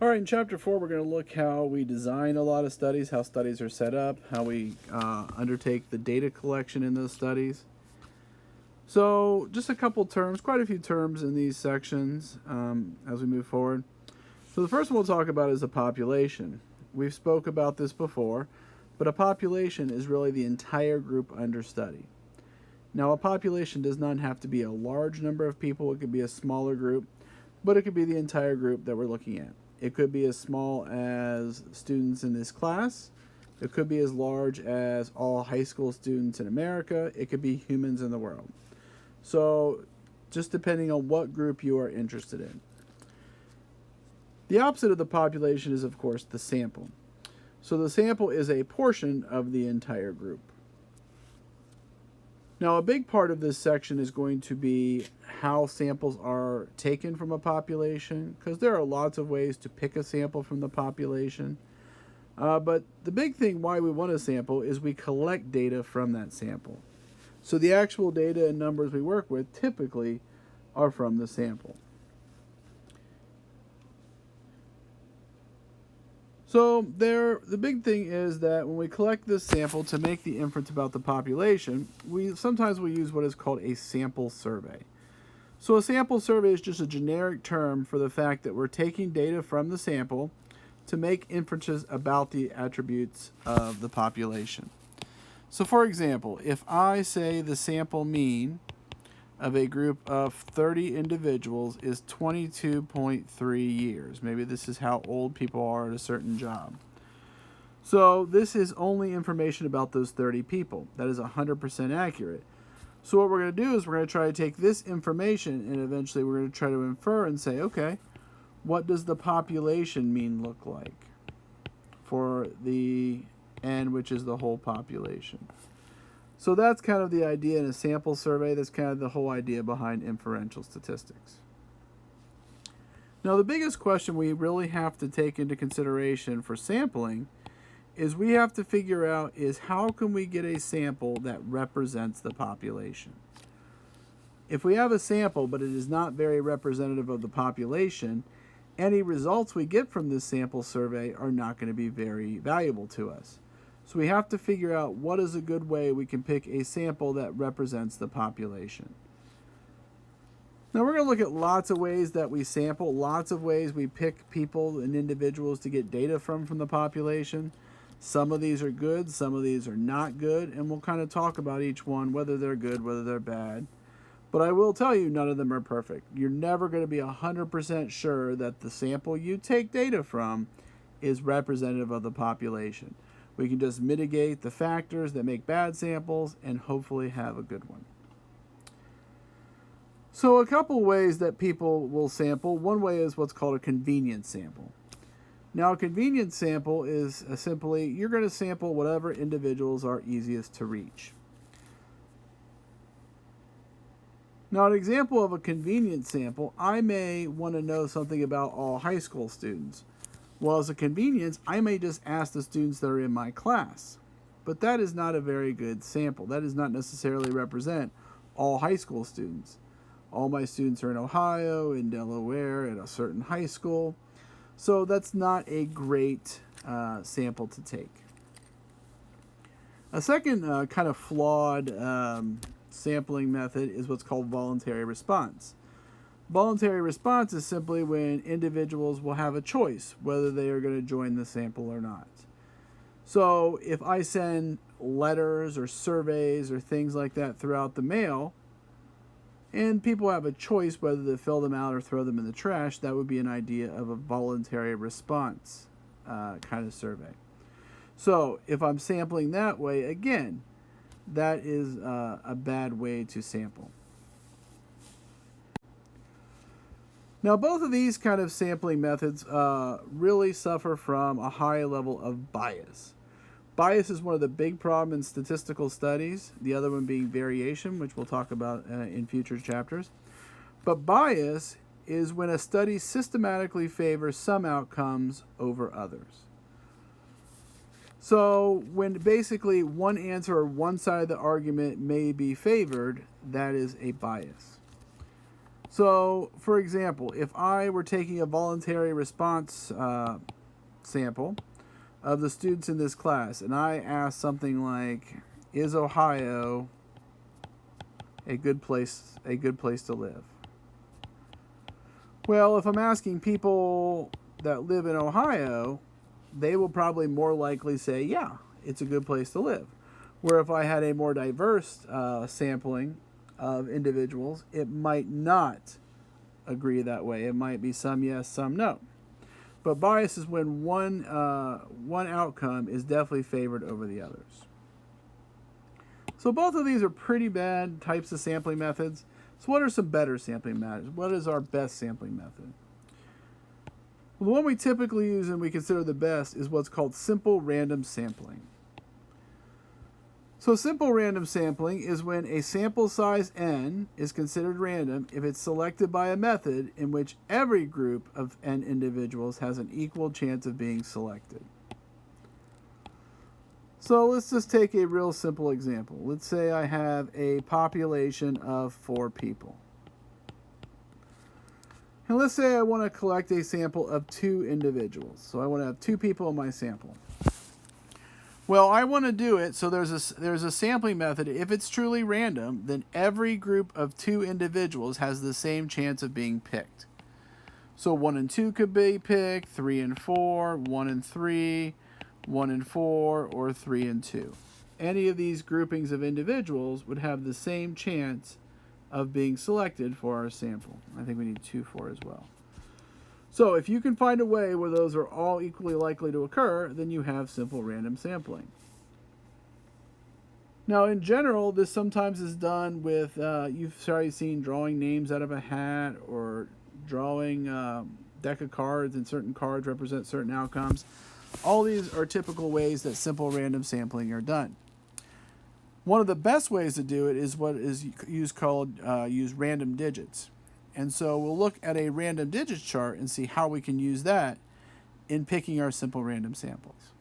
All right, in Chapter 4, we're going to look how we design a lot of studies, how studies are set up, how we undertake the data collection in those studies. So just a couple terms, quite a few terms in these sections as we move forward. So the first one we'll talk about is a population. We've spoke about this before, but a population is really the entire group under study. Now, a population does not have to be a large number of people. It could be a smaller group, but it could be the entire group that we're looking at. It could be as small as students in this class. It could be as large as all high school students in America. It could be humans in the world. So just depending on what group you are interested in. The opposite of the population is, of course, the sample. So the sample is a portion of the entire group. Now, a big part of this section is going to be how samples are taken from a population, because there are lots of ways to pick a sample from the population. But the big thing why we want a sample is we collect data from that sample. So the actual data and numbers we work with typically are from the sample. So the big thing is that when we collect this sample to make the inference about the population, sometimes we use what is called a sample survey. So a sample survey is just a generic term for the fact that we're taking data from the sample to make inferences about the attributes of the population. So for example, if I say the sample mean of a group of 30 individuals is 22.3 years. Maybe this is how old people are at a certain job. So this is only information about those 30 people. That is 100% accurate. So what we're going to do is we're going to try to take this information and eventually we're going to try to infer and say, okay, what does the population mean look like for the N, which is the whole population? So that's kind of the idea in a sample survey. That's kind of the whole idea behind inferential statistics. Now, the biggest question we really have to take into consideration for sampling is we have to figure out is how can we get a sample that represents the population? If we have a sample, but it is not very representative of the population, any results we get from this sample survey are not going to be very valuable to us. So we have to figure out what is a good way we can pick a sample that represents the population. Now we're going to look at lots of ways that we sample, lots of ways we pick people and individuals to get data from the population. Some of these are good, some of these are not good, and we'll kind of talk about each one, whether they're good, whether they're bad. But I will tell you, none of them are perfect. You're never going to be 100% sure that the sample you take data from is representative of the population. We can just mitigate the factors that make bad samples and hopefully have a good one. So a couple ways that people will sample. One way is what's called a convenience sample. Now a convenience sample is simply you're going to sample whatever individuals are easiest to reach. Now an example of a convenience sample, I may want to know something about all high school students. Well, as a convenience, I may just ask the students that are in my class. But that is not a very good sample. That does not necessarily represent all high school students. All my students are in Ohio, in Delaware, at a certain high school. So that's not a great sample to take. A second kind of flawed sampling method is what's called voluntary response. Voluntary response is simply when individuals will have a choice whether they are going to join the sample or not. So if I send letters or surveys or things like that throughout the mail, and people have a choice whether to fill them out or throw them in the trash, that would be an idea of a voluntary response kind of survey. So if I'm sampling that way, again, that is a bad way to sample. Now, both of these kind of sampling methods really suffer from a high level of bias. Bias is one of the big problems in statistical studies, the other one being variation, which we'll talk about in future chapters. But bias is when a study systematically favors some outcomes over others. So when basically one answer or one side of the argument may be favored, that is a bias. So, for example, if I were taking a voluntary response sample of the students in this class, and I asked something like, "Is Ohio a good place to live?" Well, if I'm asking people that live in Ohio, they will probably more likely say, "Yeah, it's a good place to live." Where if I had a more diverse sampling of individuals, it might not agree that way. It might be some yes, some no. But bias is when one outcome is definitely favored over the others. So both of these are pretty bad types of sampling methods. So what are some better sampling methods? What is our best sampling method? Well, the one we typically use and we consider the best is what's called simple random sampling. So simple random sampling is when a sample size n is considered random if it's selected by a method in which every group of n individuals has an equal chance of being selected. So let's just take a real simple example. Let's say I have a population of 4 people. And let's say I want to collect a sample of 2 individuals. So I want to have 2 people in my sample. Well, I want to do it so there's a sampling method. If it's truly random, then every group of 2 individuals has the same chance of being picked. So 1 and 2 could be picked, 3 and 4, 1 and 3, 1 and 4, or 3 and 2. Any of these groupings of individuals would have the same chance of being selected for our sample. I think we need 2, 4 as well. So if you can find a way where those are all equally likely to occur, then you have simple random sampling. Now, in general, this sometimes is done with, you've probably seen drawing names out of a hat or drawing deck of cards, and certain cards represent certain outcomes. All these are typical ways that simple random sampling are done. One of the best ways to do it is what is use random digits. And so we'll look at a random digits chart and see how we can use that in picking our simple random samples.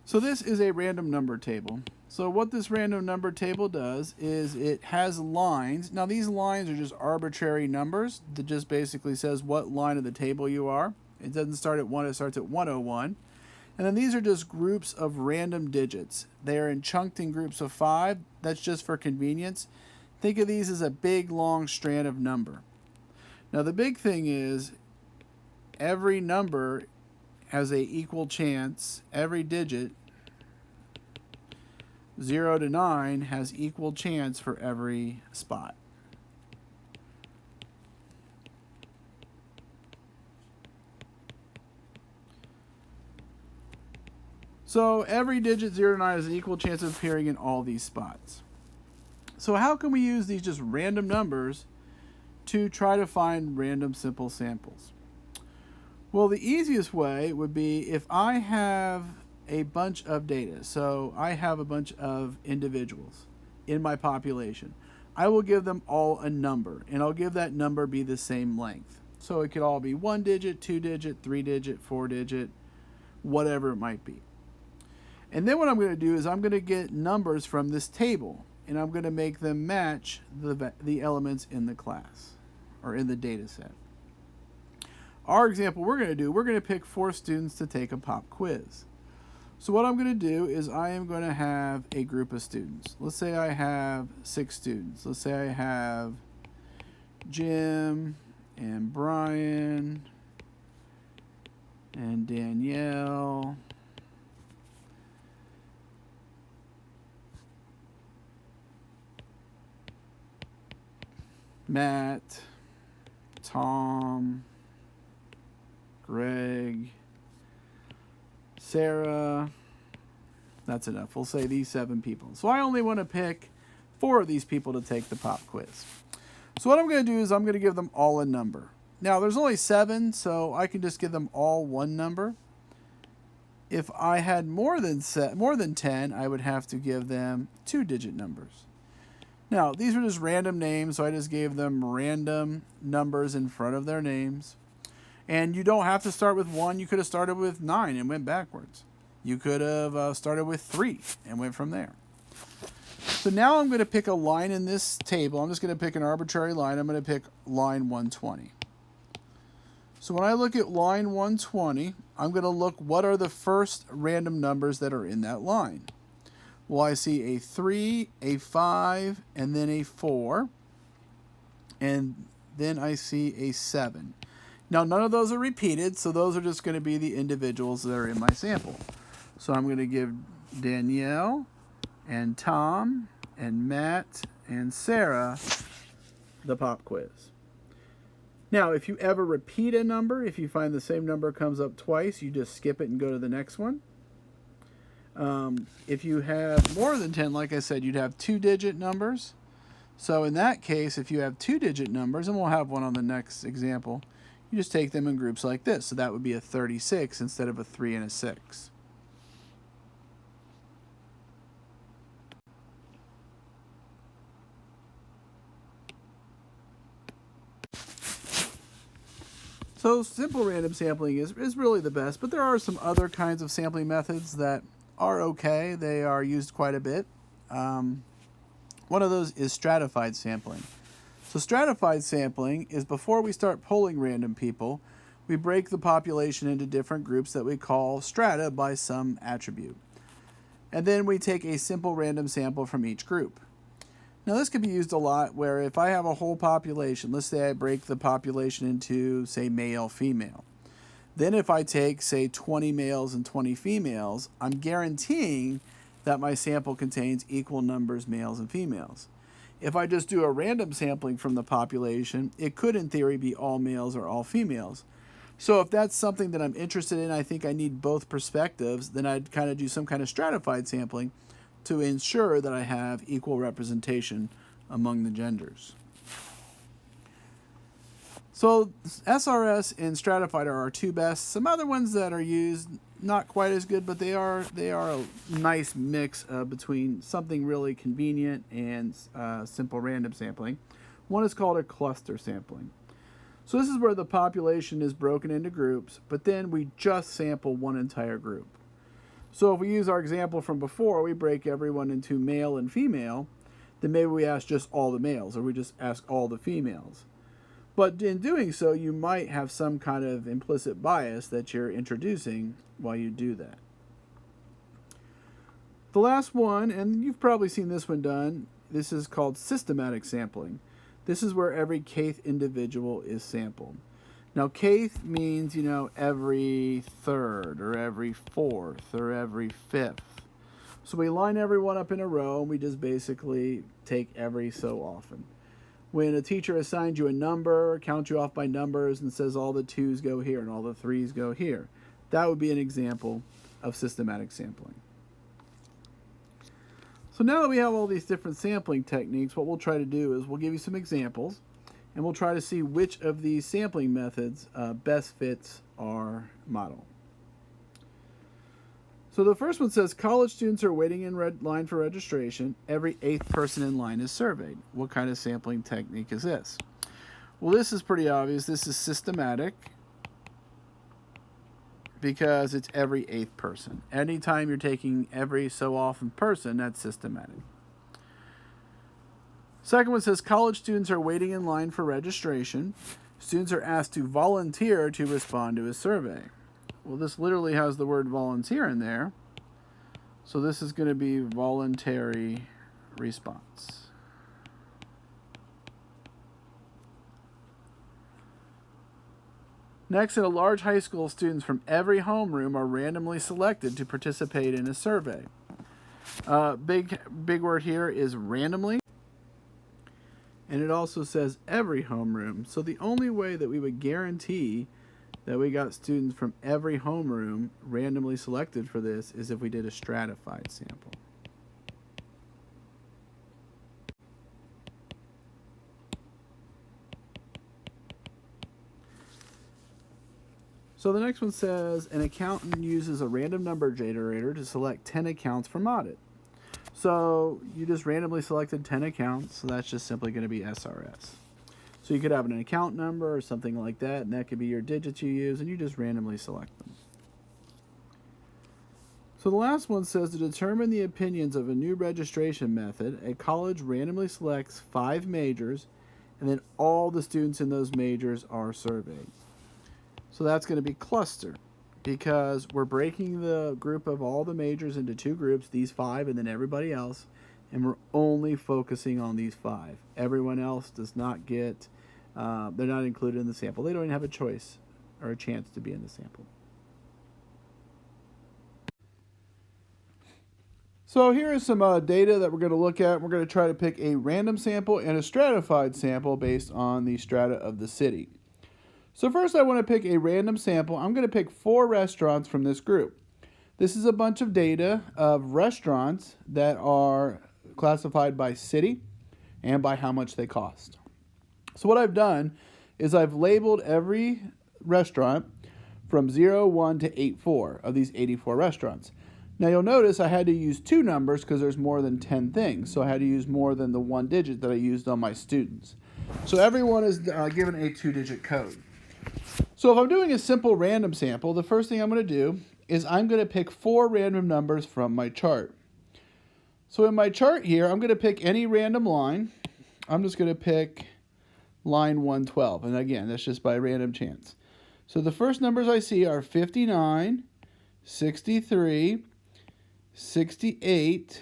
So this is a random number table. So what this random number table does is it has lines. Now these lines are just arbitrary numbers that just basically says what line of the table you are. It doesn't start at 1, it starts at 101. And then these are just groups of random digits. They are chunked in groups of 5. That's just for convenience. Think of these as a big, long strand of number. Now, the big thing is every number has an equal chance. Every digit, 0 to 9, has equal chance for every spot. So every digit 0 to 9 has an equal chance of appearing in all these spots. So how can we use these just random numbers to try to find random simple samples? Well, the easiest way would be if I have a bunch of data. So I have a bunch of individuals in my population. I will give them all a number, and I'll give that number be the same length. So it could all be 1 digit, 2 digit, 3 digit, 4 digit, whatever it might be. And then what I'm going to do is I'm going to get numbers from this table, and I'm going to make them match the elements in the class or in the data set. Our example we're going to pick 4 students to take a pop quiz. So what I'm going to do is I am going to have a group of students. Let's say I have 6 students. Let's say I have Jim and Brian and Danielle Matt, Tom, Greg, Sarah. That's enough. We'll say these 7 people. So I only want to pick 4 of these people to take the pop quiz. So what I'm going to do is I'm going to give them all a number. Now there's only 7, so I can just give them all one number. If I had more than 10, I would have to give them 2-digit numbers. Now, these are just random names, so I just gave them random numbers in front of their names. And you don't have to start with 1. You could have started with 9 and went backwards. You could have started with 3 and went from there. So now I'm going to pick a line in this table. I'm just going to pick an arbitrary line. I'm going to pick line 120. So when I look at line 120, I'm going to look what are the first random numbers that are in that line. Well, I see a 3, a 5, and then a 4, and then I see a 7. Now, none of those are repeated, so those are just going to be the individuals that are in my sample. So I'm going to give Danielle and Tom and Matt and Sarah the pop quiz. Now, if you ever repeat a number, if you find the same number comes up twice, you just skip it and go to the next one. If you have more than 10, like I said, you'd have 2-digit numbers. So in that case, if you have 2-digit numbers, and we'll have one on the next example, you just take them in groups like this. So that would be a 36 instead of a 3 and a 6. So simple random sampling is really the best, but there are some other kinds of sampling methods that are okay. They are used quite a bit. One of those is stratified sampling. So stratified sampling is before we start polling random people, we break the population into different groups that we call strata by some attribute. And then we take a simple random sample from each group. Now this could be used a lot where if I have a whole population, let's say I break the population into, say, male, female. Then if I take, say, 20 males and 20 females, I'm guaranteeing that my sample contains equal numbers males and females. If I just do a random sampling from the population, it could in theory be all males or all females. So if that's something that I'm interested in, I think I need both perspectives, then I'd kind of do some kind of stratified sampling to ensure that I have equal representation among the genders. So SRS and stratified are our two best. Some other ones that are used, not quite as good, but they are a nice mix between something really convenient and simple random sampling. One is called a cluster sampling. So this is where the population is broken into groups, but then we just sample one entire group. So if we use our example from before, we break everyone into male and female, then maybe we ask just all the males, or we just ask all the females. But in doing so, you might have some kind of implicit bias that you're introducing while you do that. The last one, and you've probably seen this one done, this is called systematic sampling. This is where every kth individual is sampled. Now, kth means, every third or every fourth or every fifth. So we line everyone up in a row and we just basically take every so often. When a teacher assigns you a number, counts you off by numbers and says all the 2s go here and all the 3s go here, that would be an example of systematic sampling. So now that we have all these different sampling techniques, what we'll try to do is we'll give you some examples and we'll try to see which of these sampling methods best fits our model. So the first one says college students are waiting in line for registration. Every 8th person in line is surveyed. What kind of sampling technique is this? Well, this is pretty obvious. This is systematic because it's every 8th person. Anytime you're taking every so often person, that's systematic. Second one says college students are waiting in line for registration. Students are asked to volunteer to respond to a survey. Well, this literally has the word volunteer in there. So this is going to be voluntary response. Next, in a large high school, students from every homeroom are randomly selected to participate in a survey. Big word here is randomly. And it also says every homeroom. So the only way that we would guarantee that we got students from every homeroom randomly selected for this is if we did a stratified sample. So the next one says an accountant uses a random number generator to select 10 accounts from audit. So you just randomly selected 10 accounts, so that's just simply going to be SRS. So you could have an account number or something like that, and that could be your digits you use, and you just randomly select them. So the last one says, to determine the opinions of a new registration method, a college randomly selects 5 majors, and then all the students in those majors are surveyed. So that's going to be cluster, because we're breaking the group of all the majors into 2 groups, these 5 and then everybody else, and we're only focusing on these 5. Everyone else does not get, they're not included in the sample. They don't even have a choice or a chance to be in the sample. So here is some data that we're going to look at. We're going to try to pick a random sample and a stratified sample based on the strata of the city. So first I want to pick a random sample. I'm going to pick 4 restaurants from this group. This is a bunch of data of restaurants that are classified by city and by how much they cost. So what I've done is I've labeled every restaurant from 0, 1 to 84 of these 84 restaurants. Now you'll notice I had to use 2 numbers because there's more than 10 things. So I had to use more than the 1 digit that I used on my students. So everyone is given a 2-digit code. So if I'm doing a simple random sample, the first thing I'm going to do is I'm going to pick 4 random numbers from my chart. So in my chart here, I'm going to pick any random line. I'm just going to pick line 112. And again, that's just by random chance. So the first numbers I see are 59, 63, 68,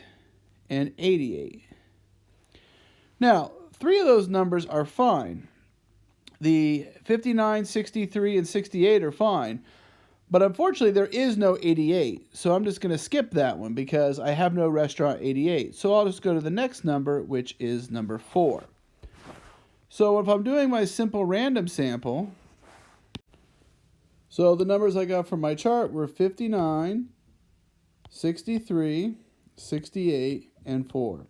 and 88. Now, 3 of those numbers are fine. The 59, 63, and 68 are fine, but unfortunately there is no 88, so I'm just going to skip that one because I have no restaurant 88. So I'll just go to the next number, which is number 4. So if I'm doing my simple random sample, so the numbers I got from my chart were 59, 63, 68, and 4.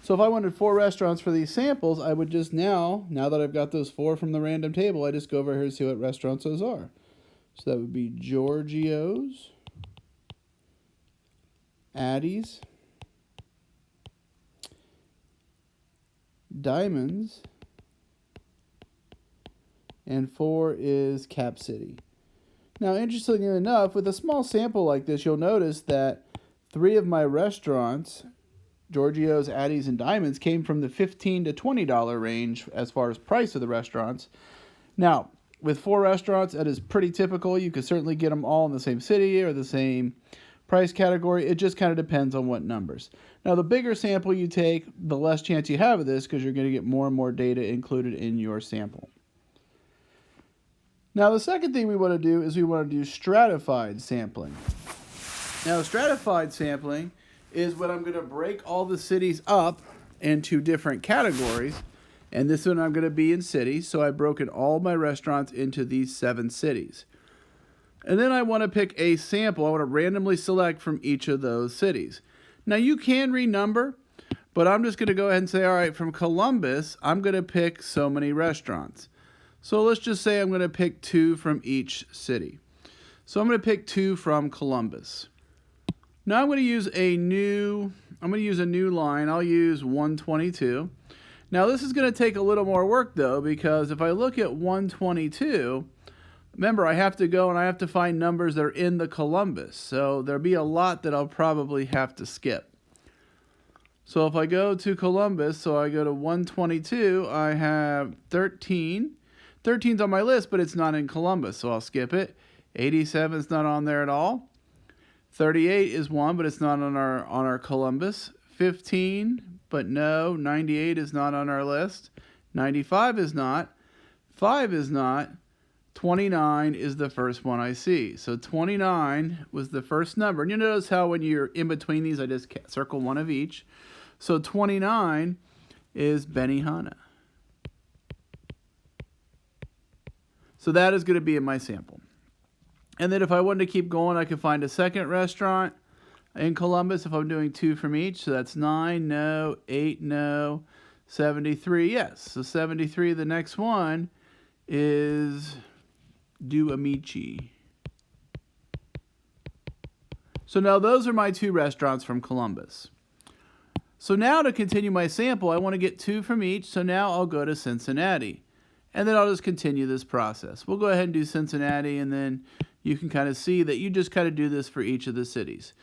So if I wanted 4 restaurants for these samples, I would just now that I've got those 4 from the random table, I just go over here and see what restaurants those are. So that would be Giorgio's, Addie's, Diamonds, and 4 is Cap City. Now, interestingly enough, with a small sample like this, you'll notice that 3 of my restaurants, Giorgio's, Addie's, and Diamonds, came from the $15 to $20 range as far as price of the restaurants. Now, with 4 restaurants, that is pretty typical. You could certainly get them all in the same city or the same price category. It just kind of depends on what numbers. Now, the bigger sample you take, the less chance you have of this because you're going to get more and more data included in your sample. Now, the second thing we want to do is we want to do stratified sampling. Now, stratified sampling is when I'm going to break all the cities up into different categories. And this one I'm going to be in cities. So I've broken all my restaurants into these 7 cities. And then I want to pick a sample. I want to randomly select from each of those cities. Now, you can renumber, but I'm just going to go ahead and say, all right, from Columbus, I'm going to pick so many restaurants. So let's just say I'm going to pick 2 from each city. So I'm going to pick 2 from Columbus. Now I'm going to use a new line. I'll use 122. Now this is going to take a little more work though, because if I look at 122, remember I have to go and I have to find numbers that are in the Columbus. So there'll be a lot that I'll probably have to skip. So if I go to Columbus, so I go to 122, I have 13. 13's on my list, but it's not in Columbus, so I'll skip it. 87 is not on there at all. 38 is one, but it's not on our Columbus. 15, but no. 98 is not on our list. 95 is not. 5 is not. 29 is the first one I see. So 29 was the first number. And you notice how when you're in between these, I just circle one of each. So 29 is Benihana. So that is going to be in my sample. And then if I wanted to keep going, I could find a second restaurant in Columbus if I'm doing 2 from each. So that's 9, no. 8, no. 73, yes. So 73, the next one is Due Amici. So now those are my 2 restaurants from Columbus. So now to continue my sample, I want to get 2 from each. So now I'll go to Cincinnati. And then I'll just continue this process. We'll go ahead and do Cincinnati, and then you can kind of see that you just kind of do this for each of the cities.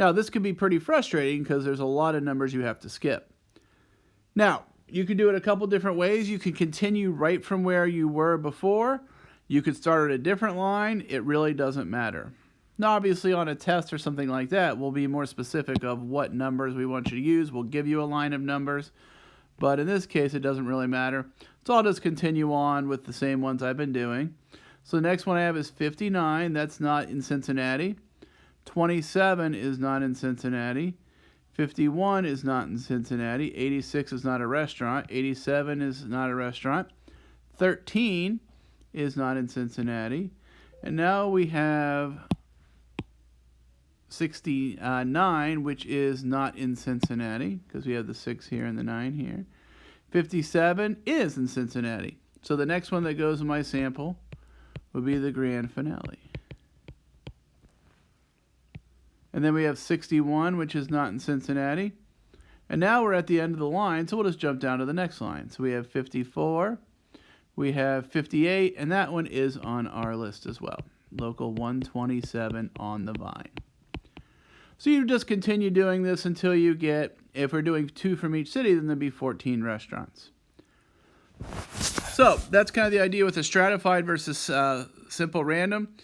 Now, this could be pretty frustrating because there's a lot of numbers you have to skip. Now, you can do it a couple different ways. You can continue right from where you were before. You could start at a different line. It really doesn't matter. Now, obviously, on a test or something like that, we'll be more specific of what numbers we want you to use. We'll give you a line of numbers. But in this case, it doesn't really matter. So I'll just continue on with the same ones I've been doing. So the next one I have is 59. That's not in Cincinnati. 27 is not in Cincinnati. 51 is not in Cincinnati. 86 is not a restaurant. 87 is not a restaurant. 13 is not in Cincinnati. And now we have 69, which is not in Cincinnati, because we have the 6 here and the 9 here. 57 is in Cincinnati. So the next one that goes in my sample would be the grand finale. And then we have 61, which is not in Cincinnati. And now we're at the end of the line, so we'll just jump down to the next line. So we have 54, we have 58, and that one is on our list as well. Local 127 on the vine. So you just continue doing this until you get, if we're doing 2 from each city, then there'd be 14 restaurants. So that's kind of the idea with the stratified versus simple random.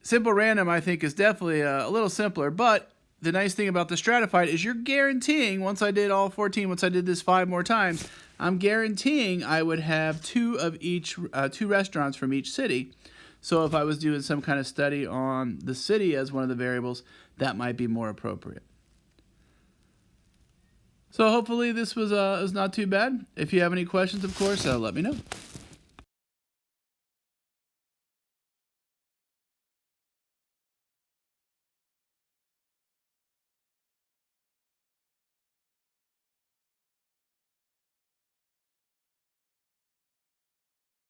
Simple random, I think, is definitely a little simpler, but the nice thing about the stratified is you're guaranteeing, once I did all 14, once I did this 5 more times, I'm guaranteeing I would have 2 restaurants from each city. So if I was doing some kind of study on the city as one of the variables, that might be more appropriate. So hopefully this was not too bad. If you have any questions, of course, let me know.